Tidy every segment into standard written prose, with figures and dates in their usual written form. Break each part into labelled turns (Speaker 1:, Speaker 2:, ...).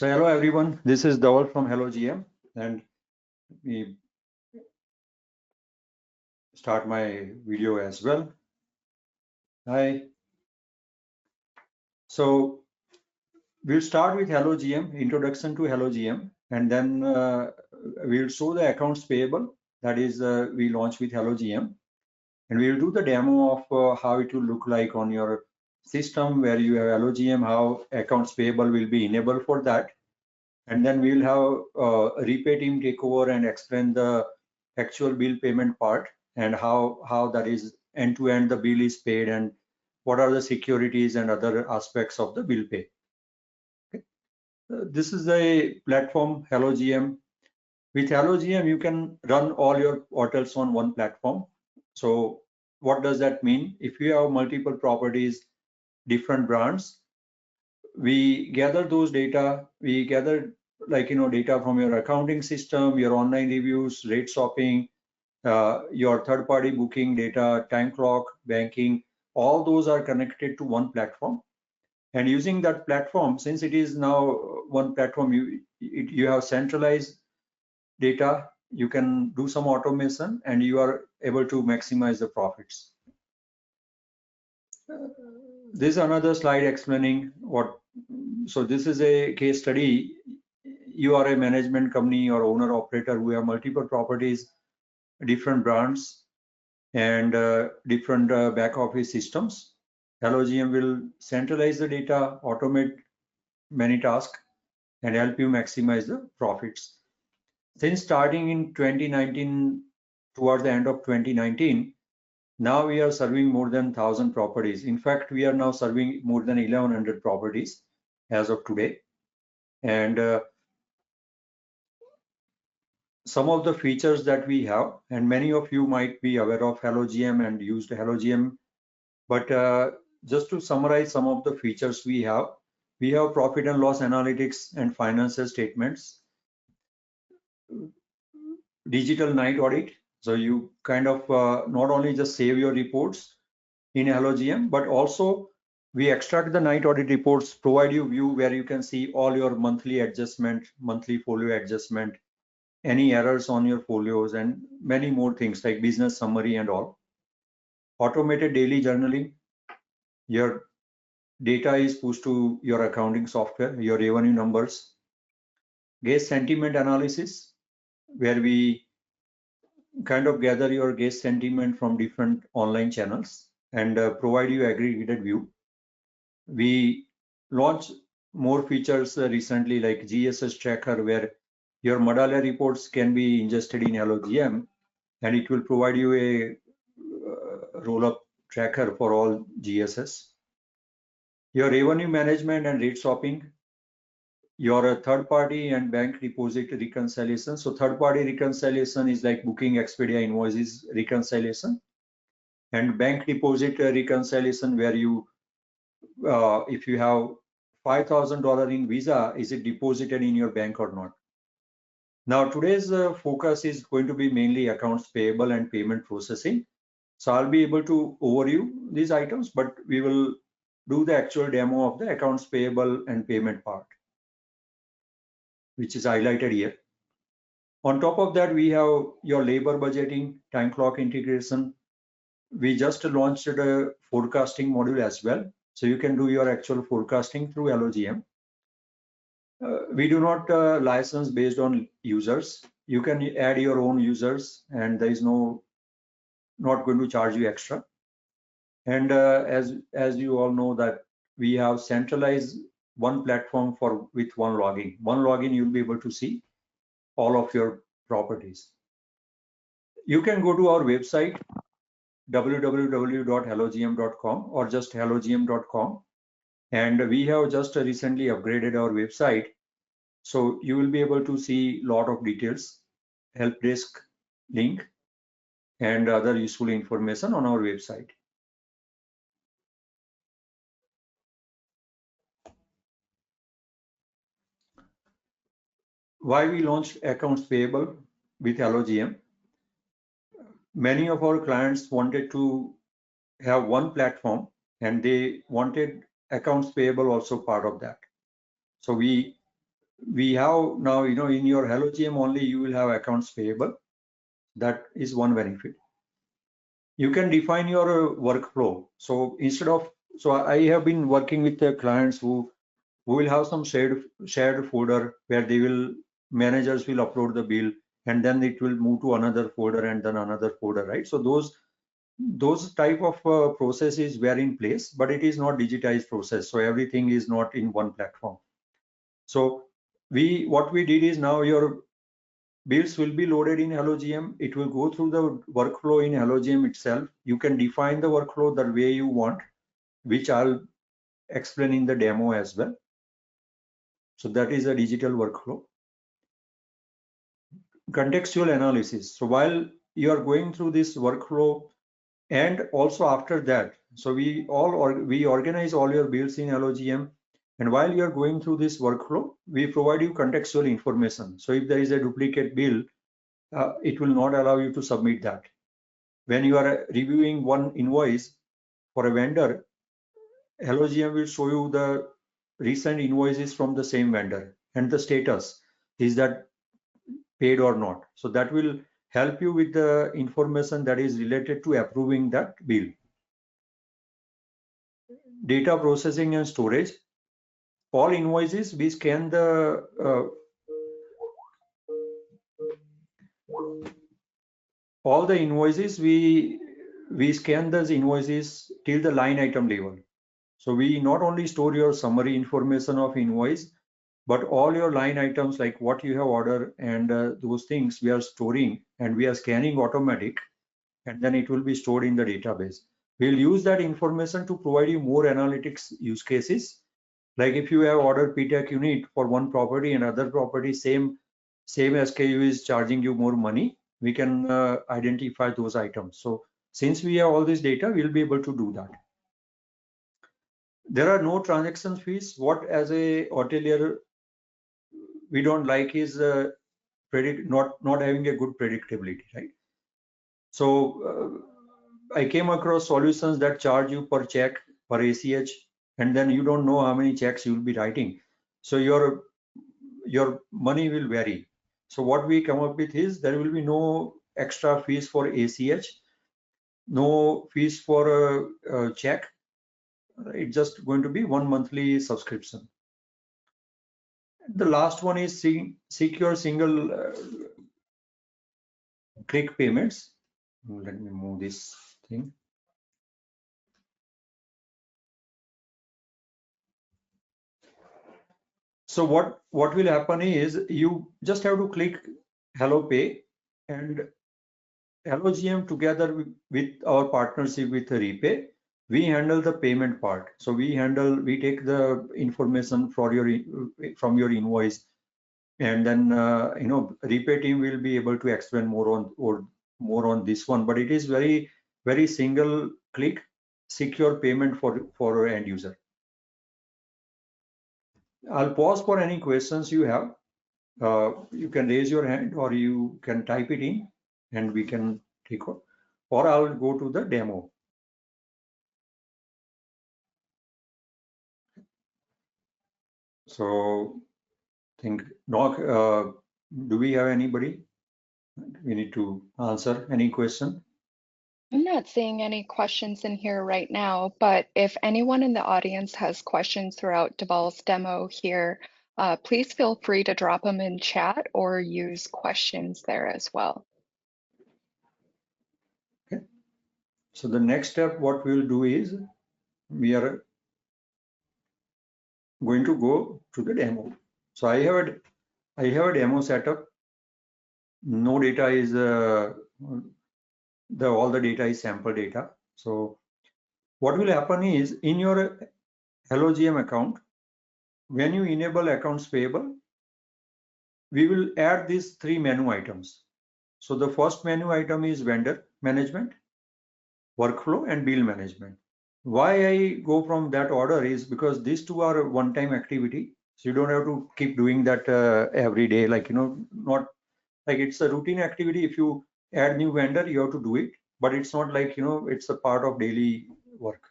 Speaker 1: So hello everyone, this is Dawal from HelloGM, and we start my video as well. Hi. So we'll start with HelloGM, introduction to HelloGM, and then we'll show the accounts payable. That is, we launch with HelloGM, and we'll do the demo of how it will look like on your system where you have HelloGM, how accounts payable will be enabled for that. And then we'll have REPAY team take over and explain the actual bill payment part and how that is end-to-end the bill is paid and what are the securities and other aspects of the bill pay. Okay. This is a platform, HelloGM. With HelloGM, you can run all your portals on one platform. So what does that mean? If you have multiple properties, different brands, we gather those data, we gather data from your accounting system, your online reviews, rate shopping, your third-party booking data, time clock, banking, all those are connected to one platform. And using that platform, since it is now one platform, you have centralized data, you can do some automation and you are able to maximize the profits. This is another slide explaining what. So this is a case study. You are a management company or owner operator who have multiple properties, different brands, and different back office systems. HelloGM will centralize the data, automate many tasks, and help you maximize the profits. Since starting in 2019, towards the end of 2019, now we are serving more than 1,000 properties. In fact, we are now serving more than 1,100 properties as of today. And some of the features that we have, and many of you might be aware of HelloGM and used HelloGM, but just to summarize some of the features we have profit and loss analytics and financial statements, digital night audit. So you kind of not only just save your reports in HelloGM, but also we extract the night audit reports, provide you view where you can see all your monthly adjustment, monthly folio adjustment, any errors on your folios, and many more things like business summary and all. Automated daily journaling. Your data is pushed to your accounting software, your revenue numbers. Guest sentiment analysis, where we kind of gather your guest sentiment from different online channels and provide you aggregated view. We launched more features recently like GSS tracker, where your Medallia reports can be ingested in HelloGM and it will provide you a roll-up tracker for all GSS. Your revenue management and rate shopping, your third-party and bank deposit reconciliation. So third-party reconciliation is like booking, Expedia, invoices reconciliation, and bank deposit reconciliation, where you, if you have $5,000 in Visa, is it deposited in your bank or not? Now today's focus is going to be mainly accounts payable and payment processing. So I'll be able to overview these items, but we will do the actual demo of the accounts payable and payment part, which is highlighted here. On top of that, we have your labor budgeting, time clock integration. We just launched a forecasting module as well. So you can do your actual forecasting through HelloGM. We do not license based on users. You can add your own users and there is not going to charge you extra. And as you all know that we have centralized one platform with one login. One login, you'll be able to see all of your properties. You can go to our website, www.hellogm.com or just hellogm.com. And we have just recently upgraded our website. So you will be able to see a lot of details, help desk link, and other useful information on our website. Why we launched accounts payable with HelloGM? Many of our clients wanted to have one platform and they wanted accounts payable also part of that. So we we have now, in your HelloGM only, you will have accounts payable. That is one benefit. You can define your workflow. So I have been working with the clients who will have some shared folder where managers will upload the bill, and then it will move to another folder and then another folder, right? So those type of processes were in place, but it is not digitized process. So everything is not in one platform. So what we did is, now your bills will be loaded in HelloGM. It will go through the workflow in HelloGM itself. You can define the workflow the way you want, which I'll explain in the demo as well. So that is a digital workflow. Contextual analysis. So while you are going through this workflow, and also after that, so we organize all your bills in HelloGM, and while you are going through this workflow, we provide you contextual information. So if there is a duplicate bill, it will not allow you to submit that. When you are reviewing one invoice for a vendor, HelloGM will show you the recent invoices from the same vendor and the status, is that paid or not. So that will help you with the information that is related to approving that bill. Data processing and storage. All invoices, we scan all the invoices, we scan those invoices till the line item level. So we not only store your summary information of invoice, but all your line items like what you have ordered and those things we are storing, and we are scanning automatic, and then it will be stored in the database. We'll use that information to provide you more analytics use cases. Like if you have ordered PTAC unit for one property and other property, same SKU is charging you more money, we can identify those items. So since we have all this data, we'll be able to do that. There are no transaction fees. What as a hotelier we don't like is not having a good predictability, right? So I came across solutions that charge you per check, per ACH, and then you don't know how many checks you'll be writing. So your money will vary. So what we come up with is, there will be no extra fees for ACH, no fees for a check. It's just going to be one monthly subscription. The last one is secure single click payments. Let me move this thing. So what will happen is, you just have to click HelloPay, and HelloGM together with our partnership with REPAY, we handle the payment part. So we take the information from your invoice, and then REPAY team will be able to explain more on this one. But it is very, very single click secure payment for end user. I'll pause for any questions you have. You can raise your hand, or you can type it in and we can take on, or I'll go to the demo. So think, do we have anybody? We need to answer any question.
Speaker 2: I'm not seeing any questions in here right now, but if anyone in the audience has questions throughout Deval's demo here, please feel free to drop them in chat or use questions there as well.
Speaker 1: Okay. So the next step, what we'll do is, we are going to go to the demo. So I have a demo setup. No data is all the data is sample data. So what will happen is, in your HelloGM account, when you enable accounts payable, we will add these 3 menu items. So the first menu item is vendor management, workflow, and bill management. Why I go from that order is because these two are a one-time activity. So you don't have to keep doing that every day. Like, not like it's a routine activity. If you add new vendor, you have to do it, but it's not like, it's a part of daily work.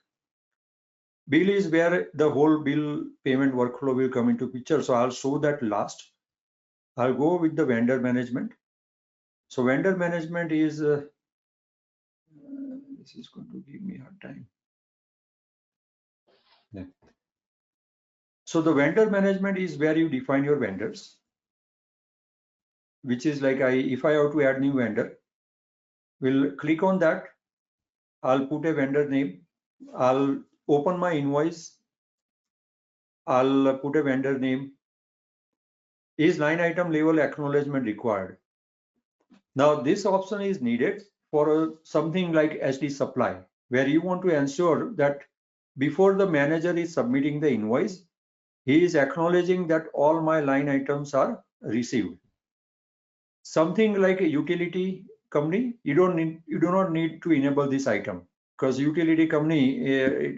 Speaker 1: Bill is where the whole bill payment workflow will come into picture. So I'll show that last. I'll go with the vendor management. So vendor management is, this is going to give me a hard time. Yeah. So the vendor management is where you define your vendors, which is like if I have to add new vendor, we'll click on that. I'll put a vendor name. I'll open my invoice. I'll put a vendor name. Is line item level acknowledgement required? Now this option is needed for something like SD supply, where you want to ensure that before the manager is submitting the invoice, he is acknowledging that all my line items are received. Something like a utility company, you do not need to enable this item, because utility company,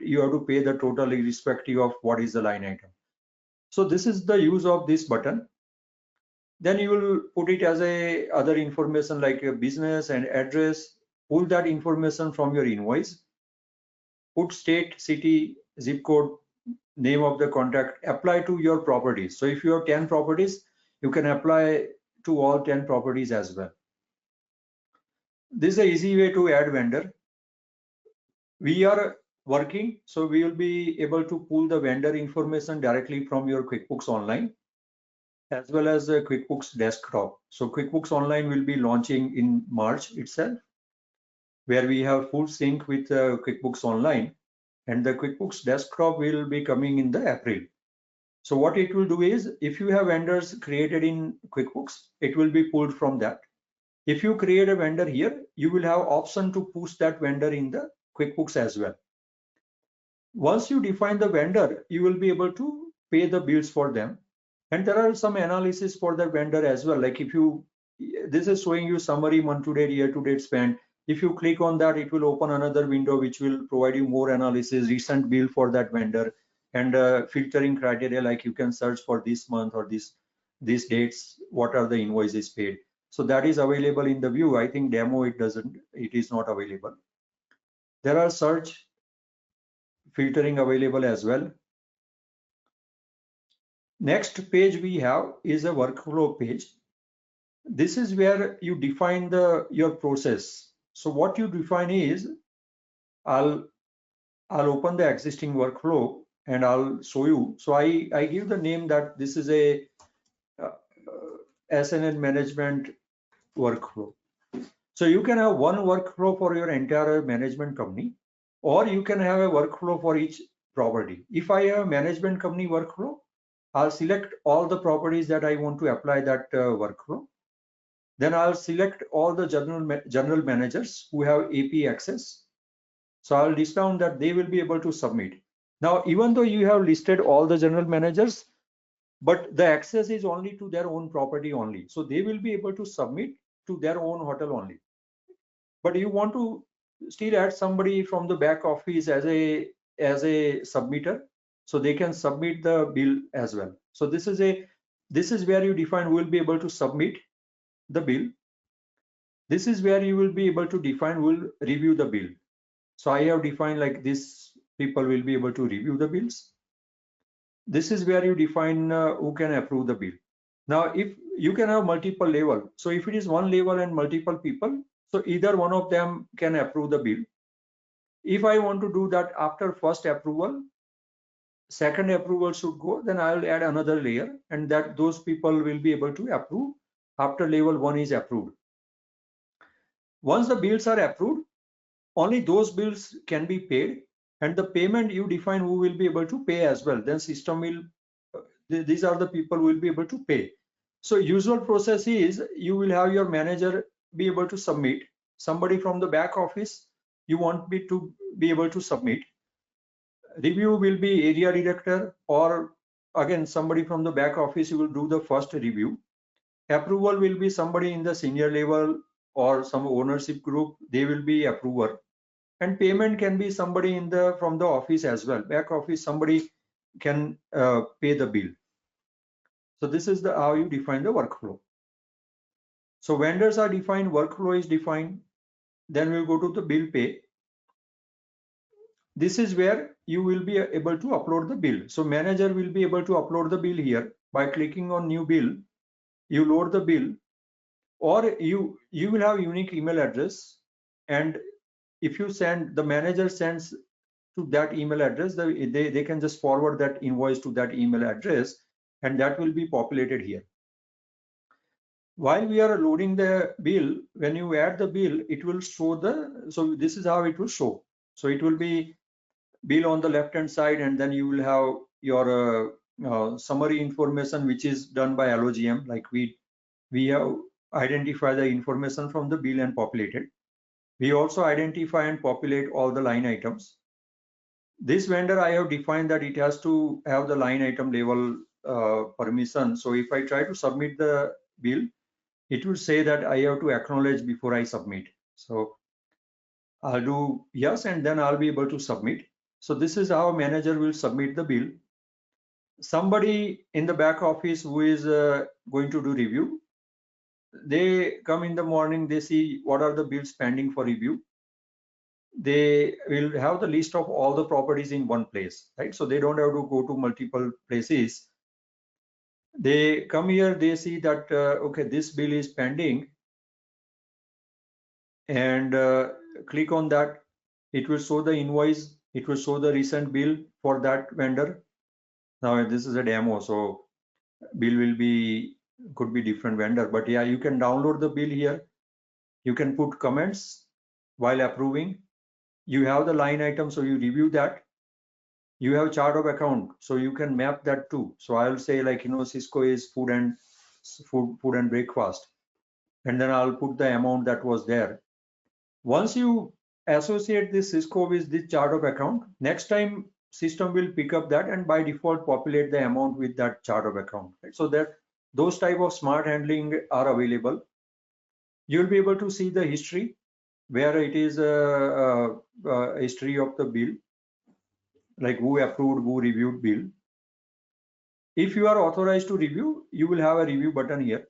Speaker 1: you have to pay the total irrespective of what is the line item. So this is the use of this button. Then you will put it as a other information like a business and address, pull that information from your invoice, put state, city, zip code, name of the contact, apply to your properties. So if you have 10 properties, you can apply to all 10 properties as well. This is an easy way to add vendor. We are working, so we will be able to pull the vendor information directly from your QuickBooks Online, as well as the QuickBooks Desktop. So QuickBooks Online will be launching in March itself, where we have full sync with QuickBooks Online, and the QuickBooks Desktop will be coming in the April. So what it will do is, if you have vendors created in QuickBooks, it will be pulled from that. If you create a vendor here, you will have option to push that vendor in the QuickBooks as well. Once you define the vendor, you will be able to pay the bills for them. And there are some analysis for the vendor as well. Like if you, this is showing you summary month to date, year to date spend. If you click on that, it will open another window which will provide you more analysis, recent bill for that vendor, and filtering criteria, like you can search for this month or these dates, what are the invoices paid. So that is available in the view. I think demo, it is not available. There are search filtering available as well. Next page we have is a workflow page. This is where you define your process. So what you define is, I'll open the existing workflow and I'll show you. So I give the name that this is a SNN management workflow. So you can have one workflow for your entire management company, or you can have a workflow for each property. If I have a management company workflow, I'll select all the properties that I want to apply that workflow. Then I'll select all the general managers who have AP access. So I'll list down that they will be able to submit. Now, even though you have listed all the general managers, but the access is only to their own property only. So they will be able to submit to their own hotel only. But you want to still add somebody from the back office as a submitter, so they can submit the bill as well. So this is where you define who will be able to submit the bill. This is where you will be able to define who will review the bill. So I have defined like this, people will be able to review the bills. This is where you define who can approve the bill. Now, if you can have multiple level, so if it is one level and multiple people, so either one of them can approve the bill. If I want to do that after first approval, second approval should go, then I'll add another layer, and that those people will be able to approve after level 1 is approved. Once the bills are approved, only those bills can be paid, and the payment you define who will be able to pay as well. Then system will, these are the people who will be able to pay. So usual process is, you will have your manager be able to submit, somebody from the back office you want me to be able to submit. Review will be area director, or again somebody from the back office who will do the first review. Approval will be somebody in the senior level or some ownership group, they will be approver. And payment can be somebody from the office as well, back office, somebody can pay the bill. So this is how you define the workflow. So vendors are defined, workflow is defined. Then we'll go to the bill pay. this is where you will be able to upload the bill. So manager will be able to upload the bill here by clicking on new bill. You load the bill, or you will have unique email address, and if you send, the manager sends to that email address, they can just forward that invoice to that email address, and that will be populated here. While we are loading the bill, when you add the bill, it will show so this is how it will show. So it will be bill on the left hand side, and then you will have your summary information, which is done by HelloGM. Like we have identified the information from the bill and populated. We also identify and populate all the line items. This vendor, I have defined that it has to have the line item level permission. So if I try to submit the bill, it will say that I have to acknowledge before I submit. So I'll do yes, and then I'll be able to submit. So this is how manager will submit the bill. Somebody in the back office who is going to do review, they come in the morning, they see what are the bills pending for review. They will have the list of all the properties in one place, right? So they don't have to go to multiple places. They come here, they see that, okay, this bill is pending, and click on that. It will show the invoice. It will show the recent bill for that vendor. Now this is a demo, so bill will be, could be different vendor, but yeah, you can download the bill here. You can put comments while approving. You have the line item, so you review that. You have chart of account, so you can map that too. So I'll say, like, Cisco is food and breakfast, and then I'll put the amount that was there. Once you associate this Cisco with this chart of account, next time system will pick up that and by default populate the amount with that chart of account, right? So that those type of smart handling are available. You'll be able to see the history, where it is a history of the bill, like who approved, who reviewed bill. If you are authorized to review, you will have a review button here.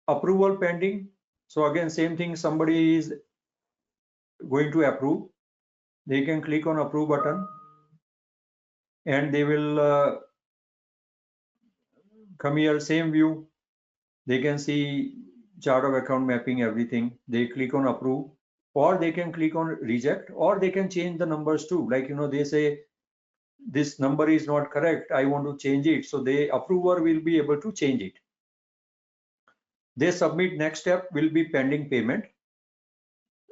Speaker 1: Approval pending. So again, same thing, somebody is going to approve. They can click on approve button, and they will come here, same view. They can see chart of account mapping, everything. They click on approve, or they can click on reject, or they can change the numbers too. Like, they say this number is not correct, I want to change it. So the approver will be able to change it. They submit. Next step will be pending payment.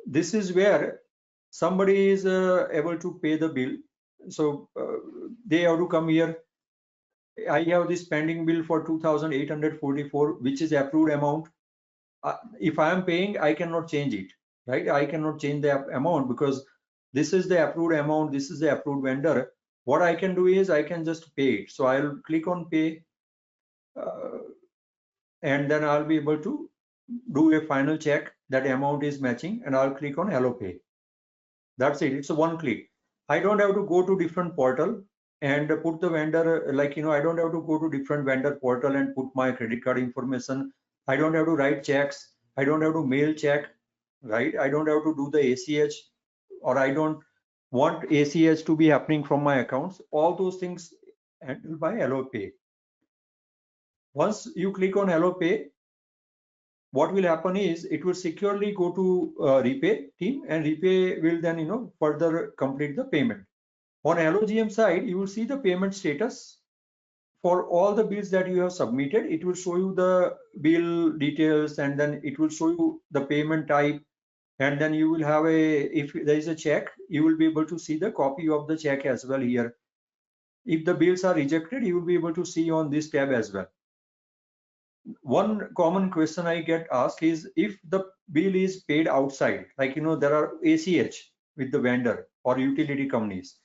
Speaker 1: This is where somebody is able to pay the bill. So they have to come here. I have this pending bill for 2,844, which is approved amount. If I am paying, I cannot change it, right? I cannot change the amount because this is the approved amount. This is the approved vendor. What I can do is I can just pay it. So I'll click on pay, and then I'll be able to do a final check that amount is matching, and I'll click on Hello Pay. That's it. It's a one click. I don't have to go to different portal and put the vendor, like, I don't have to go to different vendor portal and put my credit card information. I don't have to write checks. I don't have to mail check, right? I don't have to do the ACH, or I don't want ACH to be happening from my accounts. All those things handled by HelloPay. Once you click on HelloPay, what will happen is it will securely go to REPAY team, and REPAY will then further complete the payment. On HelloGM side, you will see the payment status for all the bills that you have submitted. It will show you the bill details, and then it will show you the payment type, and then you will have if there is a check, you will be able to see the copy of the check as well here. If the bills are rejected, you will be able to see on this tab as well. One common question I get asked is, if the bill is paid outside, like there are ACH with the vendor or utility companies,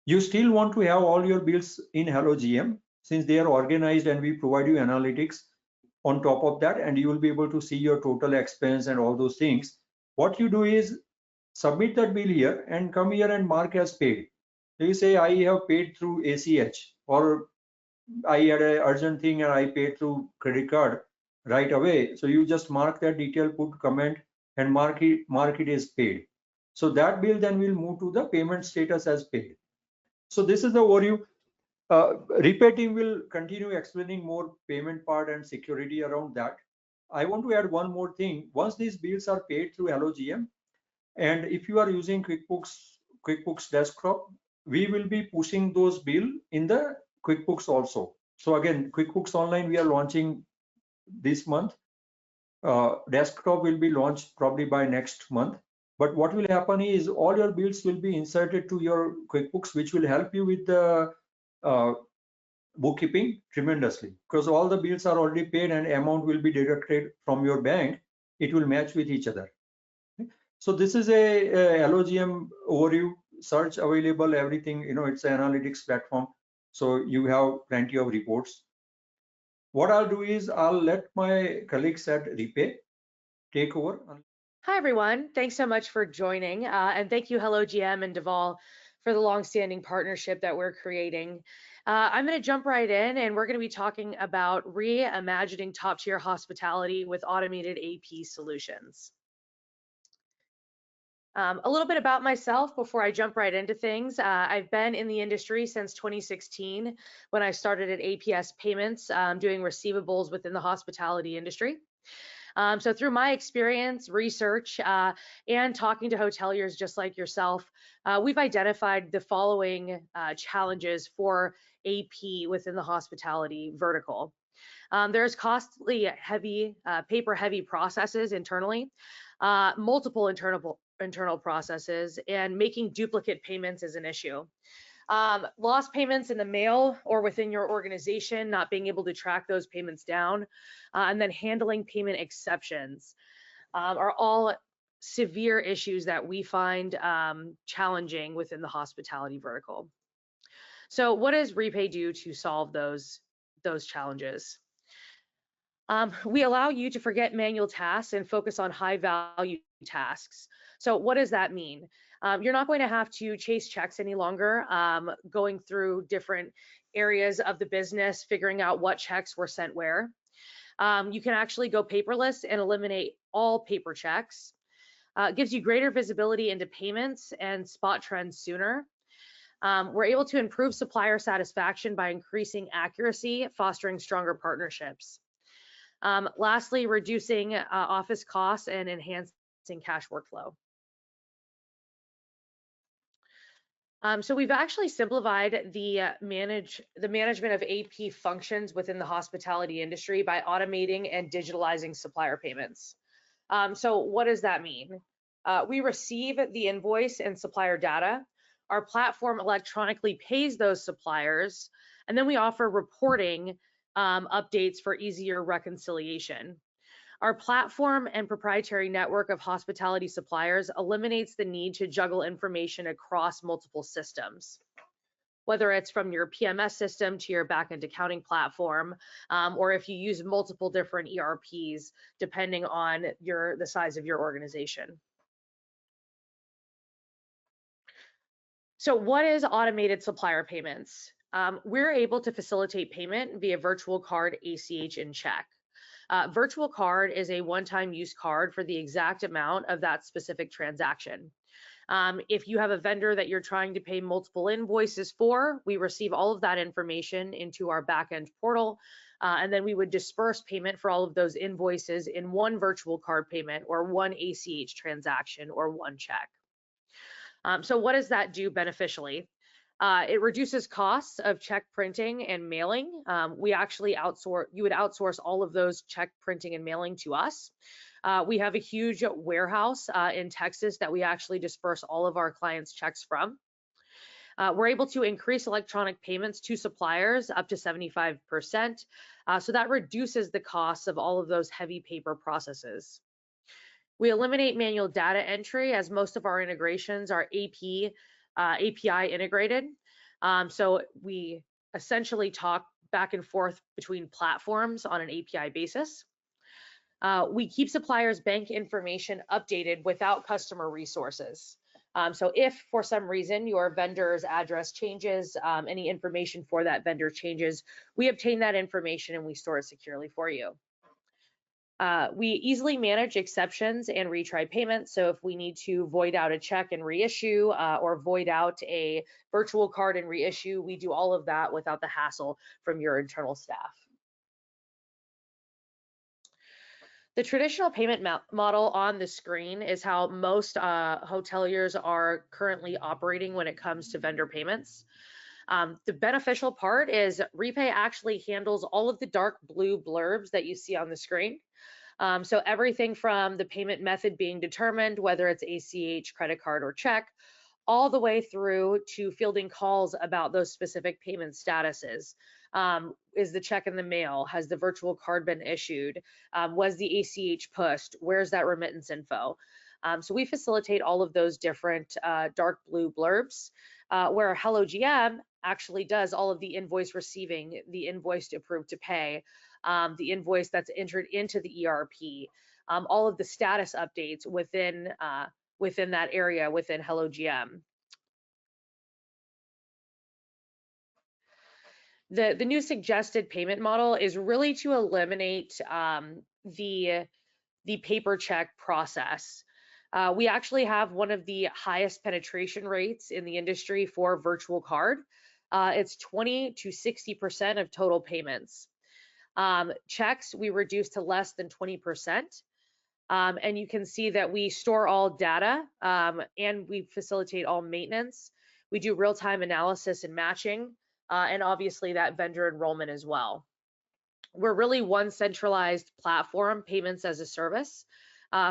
Speaker 1: you still want to have all your bills in HelloGM, since they are organized and we provide you analytics on top of that, and you will be able to see your total expense and all those things. What you do is submit that bill here and come here and mark as paid. So you say, I have paid through ACH, or I had an urgent thing and I paid through credit card right away. So you just mark that detail, put comment, and mark it as paid. So that bill then will move to the payment status as paid. So this is the overview. REPAY team will continue explaining more payment part and security around that. I want to add one more thing. Once these bills are paid through HelloGM, and if you are using QuickBooks Desktop, we will be pushing those bills in the QuickBooks also. So again, QuickBooks Online we are launching this month. Desktop will be launched probably by next month. But what will happen is all your bills will be inserted to your QuickBooks, which will help you with the bookkeeping tremendously, because all the bills are already paid and amount will be deducted from your bank. It will match with each other. So this is a HelloGM overview. Search available, everything, it's an analytics platform. So you have plenty of reports. What I'll do is I'll let my colleagues at REPAY take over.
Speaker 3: Hi, everyone. Thanks so much for joining. And thank you, HelloGM and Deval, for the longstanding partnership that we're creating. I'm going to jump right in, and we're going to be talking about reimagining top-tier hospitality with automated AP solutions. A little bit about myself before I jump right into things. I've been in the industry since 2016 when I started at APS Payments doing receivables within the hospitality industry. So through my experience, research, and talking to hoteliers just like yourself, we've identified the following challenges for AP within the hospitality vertical. There's costly, heavy, paper-heavy processes internally, multiple internal processes, and making duplicate payments is an issue. Lost payments in the mail or within your organization, not being able to track those payments down, and then handling payment exceptions are all severe issues that we find challenging within the hospitality vertical. So what does REPAY do to solve those challenges? We allow you to forget manual tasks and focus on high value tasks. So what does that mean? You're not going to have to chase checks any longer, going through different areas of the business, figuring out what checks were sent where. You can actually go paperless and eliminate all paper checks. It gives you greater visibility into payments and spot trends sooner. We're able to improve supplier satisfaction by increasing accuracy, fostering stronger partnerships. Lastly, reducing office costs and enhancing cash workflow. So we've actually simplified the management of AP functions within the hospitality industry by automating and digitalizing supplier payments. So what does that mean? We receive the invoice and supplier data. Our platform electronically pays those suppliers, and then we offer reporting updates for easier reconciliation. Our platform and proprietary network of hospitality suppliers eliminates the need to juggle information across multiple systems, whether it's from your PMS system to your backend accounting platform, or if you use multiple different ERPs, depending on the size of your organization. So what is automated supplier payments? We're able to facilitate payment via virtual card, ACH, and check. Virtual card is a one-time use card for the exact amount of that specific transaction. If you have a vendor that you're trying to pay multiple invoices for, we receive all of that information into our backend portal, and then we would disperse payment for all of those invoices in one virtual card payment or one ACH transaction or one check. So what does that do beneficially? It reduces costs of check printing and mailing. We actually you would outsource all of those check printing and mailing to us. We have a huge warehouse in Texas that we actually disperse all of our clients' checks from. We're able to increase electronic payments to suppliers up to 75%. So that reduces the costs of all of those heavy paper processes. We eliminate manual data entry as most of our integrations are API integrated. So we essentially talk back and forth between platforms on an API basis. We keep suppliers' bank information updated without customer resources. So if for some reason your vendor's address changes, any information for that vendor changes, we obtain that information and we store it securely for you. We easily manage exceptions and retry payments. So if we need to void out a check and reissue or void out a virtual card and reissue, we do all of that without the hassle from your internal staff. The traditional payment model on the screen is how most hoteliers are currently operating when it comes to vendor payments. The beneficial part is REPAY actually handles all of the dark blue blurbs that you see on the screen. So everything from the payment method being determined, whether it's ACH, credit card, or check, all the way through to fielding calls about those specific payment statuses. Is the check in the mail? Has the virtual card been issued? Was the ACH pushed? Where's that remittance info? So we facilitate all of those different dark blue blurbs, where HelloGM actually does all of the invoice receiving, the invoice to approve to pay, the invoice that's entered into the ERP, all of the status updates within that area within HelloGM. The new suggested payment model is really to eliminate the paper check process. We actually have one of the highest penetration rates in the industry for virtual card. It's 20 to 60% of total payments. Checks we reduce to less than 20%. And you can see that we store all data and we facilitate all maintenance. We do real-time analysis and matching, and obviously that vendor enrollment as well. We're really one centralized platform, payments as a service,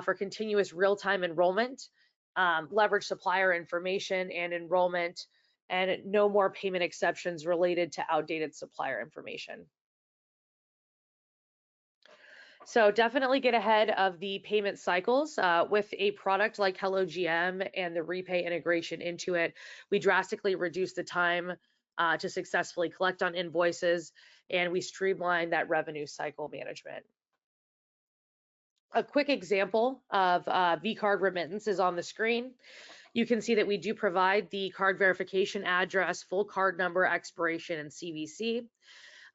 Speaker 3: for continuous real-time enrollment, leverage supplier information and enrollment, and no more payment exceptions related to outdated supplier information. So definitely get ahead of the payment cycles with a product like HelloGM and the REPAY integration into it. We drastically reduce the time to successfully collect on invoices, and we streamline that revenue cycle management. A quick example of vCard remittance is on the screen. You can see that we do provide the card verification address, full card number, expiration, and CVC.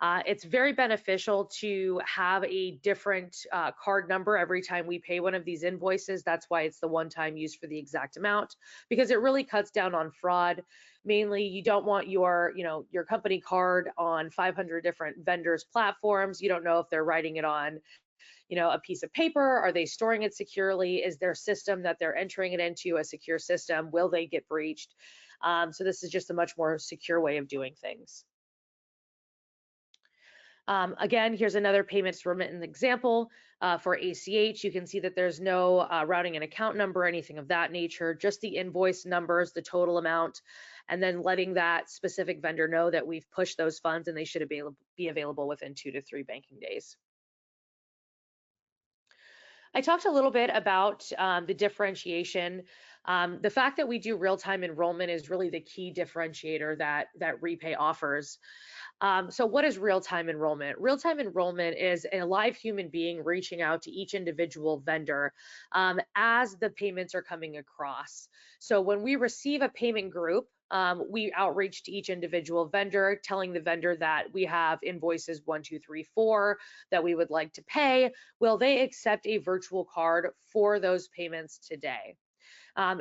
Speaker 3: It's very beneficial to have a different card number every time we pay one of these invoices. That's why it's the one-time use for the exact amount, because it really cuts down on fraud. Mainly, you don't want your company card on 500 different vendors' platforms. You don't know if they're writing it on a piece of paper. Are they storing it securely? Is their system that they're entering it into a secure system? Will they get breached? So this is just a much more secure way of doing things. Again, here's another payments remittance example for ACH. You can see that there's no routing and account number, anything of that nature, just the invoice numbers, the total amount, and then letting that specific vendor know that we've pushed those funds and they should be available within 2 to 3 banking days. I talked a little bit about the differentiation. The fact that we do real-time enrollment is really the key differentiator that REPAY offers. So what is real-time enrollment? Real-time enrollment is a live human being reaching out to each individual vendor as the payments are coming across. So when we receive a payment group, we outreach to each individual vendor, telling the vendor that we have invoices 1, 2, 3, 4 that we would like to pay. Will they accept a virtual card for those payments today?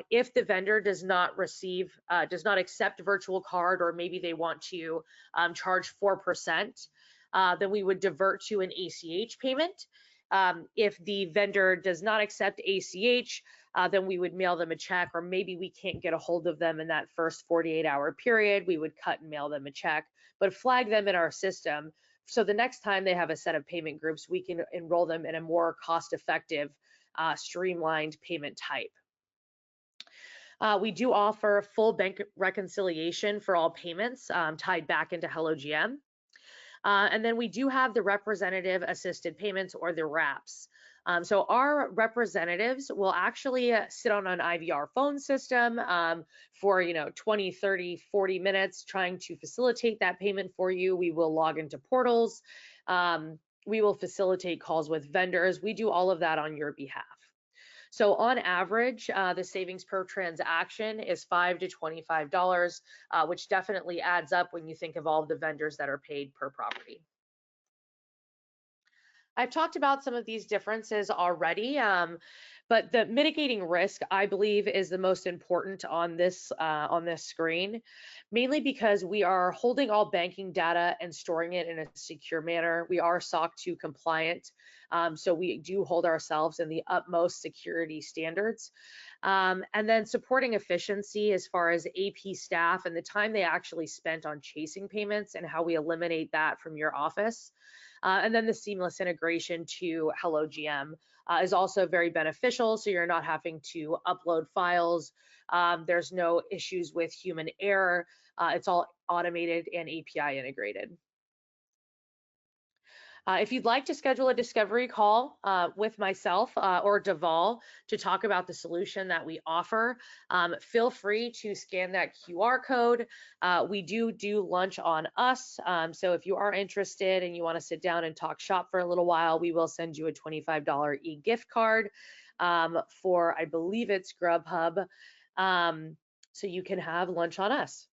Speaker 3: If the vendor does not accept virtual card, or maybe they want to charge 4%, then we would divert to an ACH payment. If the vendor does not accept ACH, then we would mail them a check, or maybe we can't get a hold of them in that first 48-hour period, we would cut and mail them a check, but flag them in our system. So the next time they have a set of payment groups, we can enroll them in a more cost-effective, streamlined payment type. We do offer full bank reconciliation for all payments tied back into HelloGM. And then we do have the representative assisted payments, or the RAPs. So our representatives will actually sit on an IVR phone system for 20, 30, 40 minutes trying to facilitate that payment for you. We will log into portals. We will facilitate calls with vendors. We do all of that on your behalf. So on average, the savings per transaction is $5 to $25, which definitely adds up when you think of all of the vendors that are paid per property. I've talked about some of these differences already, but the mitigating risk, I believe, is the most important on this screen, mainly because we are holding all banking data and storing it in a secure manner. We are SOC 2 compliant, so we do hold ourselves in the utmost security standards. And then supporting efficiency as far as AP staff and the time they actually spent on chasing payments and how we eliminate that from your office. And then the seamless integration to HelloGM is also very beneficial. So you're not having to upload files. There's no issues with human error. It's all automated and API integrated. If you'd like to schedule a discovery call with myself or Deval to talk about the solution that we offer, feel free to scan that QR code. We do lunch on us. So if you are interested and you want to sit down and talk shop for a little while, we will send you a $25 e-gift card for, I believe it's Grubhub. So you can have lunch on us.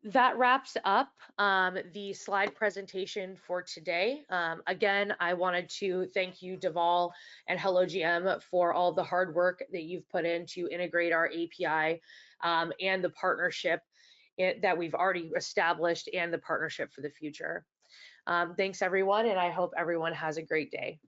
Speaker 3: That wraps up the slide presentation for today. Again, I wanted to thank you, Deval and HelloGM, for all the hard work that you've put in to integrate our API and the partnership that we've already established and the partnership for the future. Thanks, everyone, and I hope everyone has a great day.